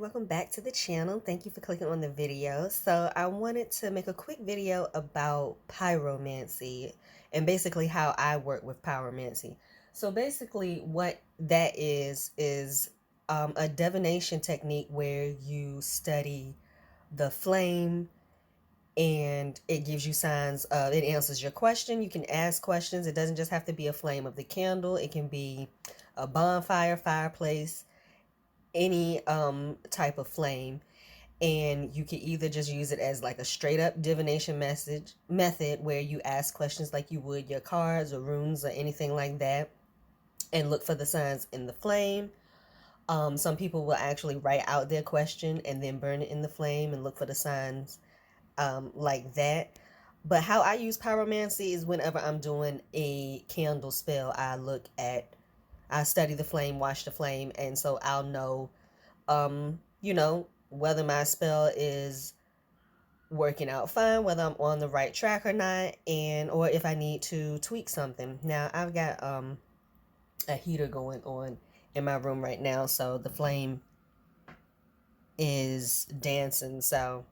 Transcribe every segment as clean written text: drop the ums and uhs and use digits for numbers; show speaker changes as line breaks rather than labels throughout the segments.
welcome back to the channel. Thank you for clicking on the video. So I wanted to make a quick video about pyromancy and basically how I work with pyromancy. So basically what that is a divination technique where you study the flame and it gives you signs of, it answers your question. You can ask questions. It doesn't just have to be a flame of the candle. It can be a bonfire, fireplace, any type of flame, and you can either just use it as like a straight up divination method where you ask questions like you would your cards or runes or anything like that and look for the signs in the flame. Some people will actually write out their question and then burn it in the flame and look for the signs like that. But how I use pyromancy is whenever I'm doing a candle spell, I study the flame, watch the flame, and so I'll know whether my spell is working out fine, whether I'm on the right track or not, and or if I need to tweak something. Now I've got a heater going on in my room right now, so the flame is dancing. So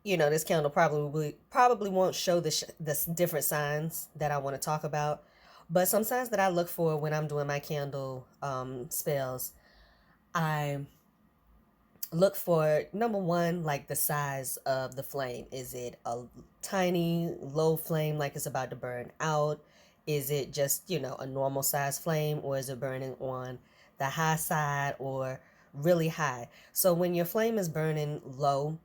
this candle probably won't show the different signs that I want to talk about, but some signs that I look for when I'm doing my candle spells, I look for number one, like the size of the flame. Is it a tiny, low flame, like it's about to burn out? Is it just, a normal size flame, or is it burning on the high side or really high? So when your flame is burning low,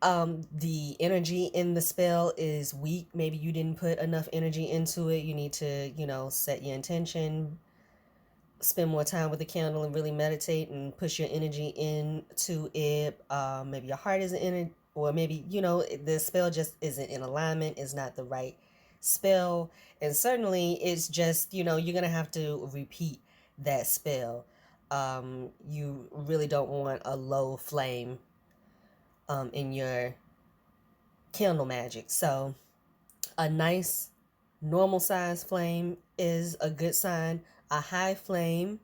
the energy in the spell is weak. Maybe you didn't put enough energy into it. You need to, set your intention, spend more time with the candle and really meditate and push your energy into it. Maybe your heart isn't in it, or maybe the spell just isn't in alignment, is not the right spell. And certainly it's just, you're gonna have to repeat that spell. You really don't want a low flame in your candle magic. So a nice normal size flame is a good sign. A high flame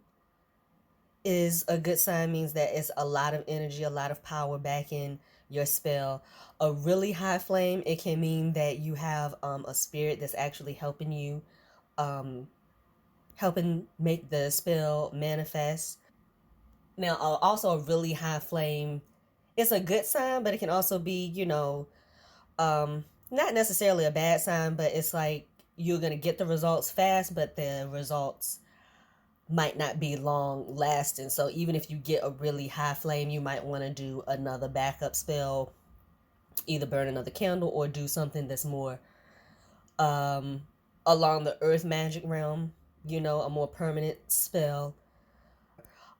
is a good sign, means that it's a lot of energy, a lot of power back in your spell. A really high flame, it can mean that you have a spirit that's actually helping you, helping make the spell manifest. Now, also a really high flame, it's a good sign, but it can also be, not necessarily a bad sign, but it's like you're going to get the results fast, but the results might not be long lasting. So even if you get a really high flame, you might want to do another backup spell, either burn another candle or do something that's more um along the earth magic realm, a more permanent spell.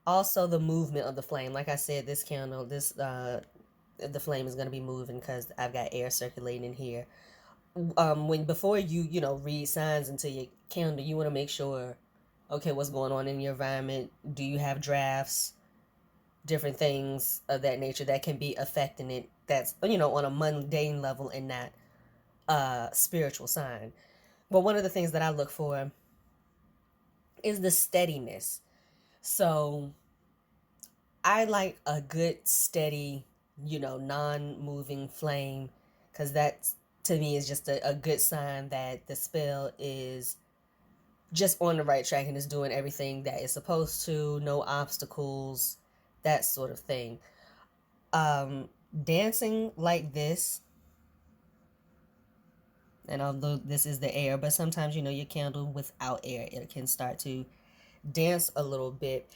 Also the movement of the flame. Like I said, this candle, the flame is going to be moving because I've got air circulating in here. When before you read signs into your candle, you want to make sure, okay, what's going on in your environment? Do you have drafts, different things of that nature that can be affecting it, that's on a mundane level and not a spiritual sign. But one of the things that I look for is the steadiness. So I like a good steady, non-moving flame, because that's, to me, is just a good sign that the spell is just on the right track and is doing everything that it's supposed to. No obstacles, that sort of thing. um Dancing like this, and although this is the air, but sometimes your candle without air, it can start to dance a little bit.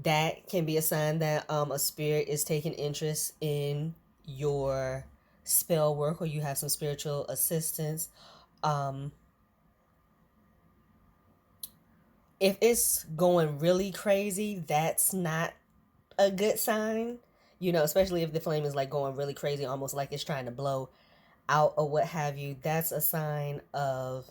That can be a sign that a spirit is taking interest in your spell work, or you have some spiritual assistance. um if it's going really crazy, that's not a good sign. Especially if the flame is like going really crazy, almost like it's trying to blow out or what have you. That's a sign of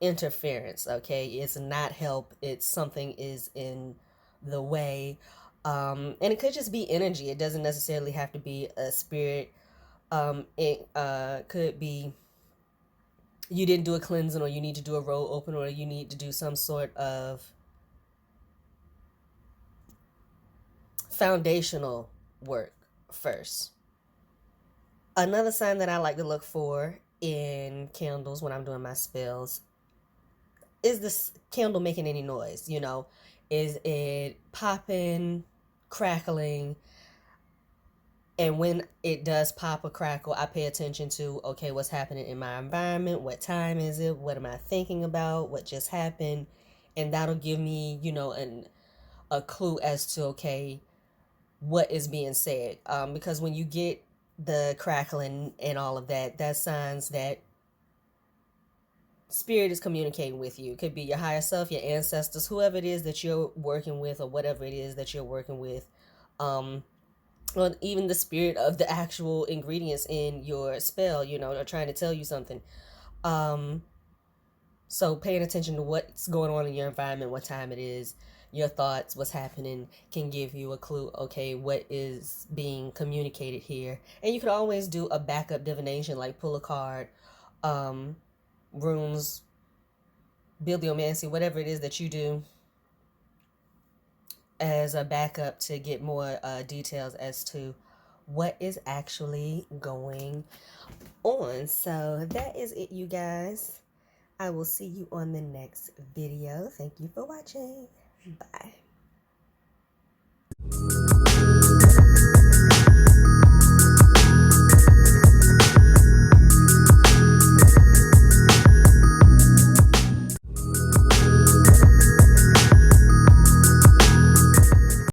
interference. Okay, it's not help, it's something is in the way. And it could just be energy. It doesn't necessarily have to be a spirit. It could be you didn't do a cleansing, or you need to do a roll open, or you need to do some sort of foundational work first. Another sign that I like to look for in candles when I'm doing my spells is this candle making any noise? You know, is it popping, crackling? And when it does pop or crackle, I pay attention to, okay, what's happening in my environment? What time is it? What am I thinking about? What just happened? And that'll give me, you know, a clue as to, okay, what is being said. Because when you get the crackling and all of that, that's signs that spirit is communicating with you. It could be your higher self, your ancestors, whoever it is that you're working with, or whatever it is that you're working with. Or even the spirit of the actual ingredients in your spell, you know, are trying to tell you something. Um, so paying attention to what's going on in your environment, what time it is, your thoughts, what's happening, can give you a clue. Okay, what is being communicated here? And you could always do a backup divination, like pull a card, um, runes, bibliomancy, whatever it is that you do, as a backup to get more details as to what is actually going on. So that is it, you guys. I will see you on the next video. Thank you for watching. Bye.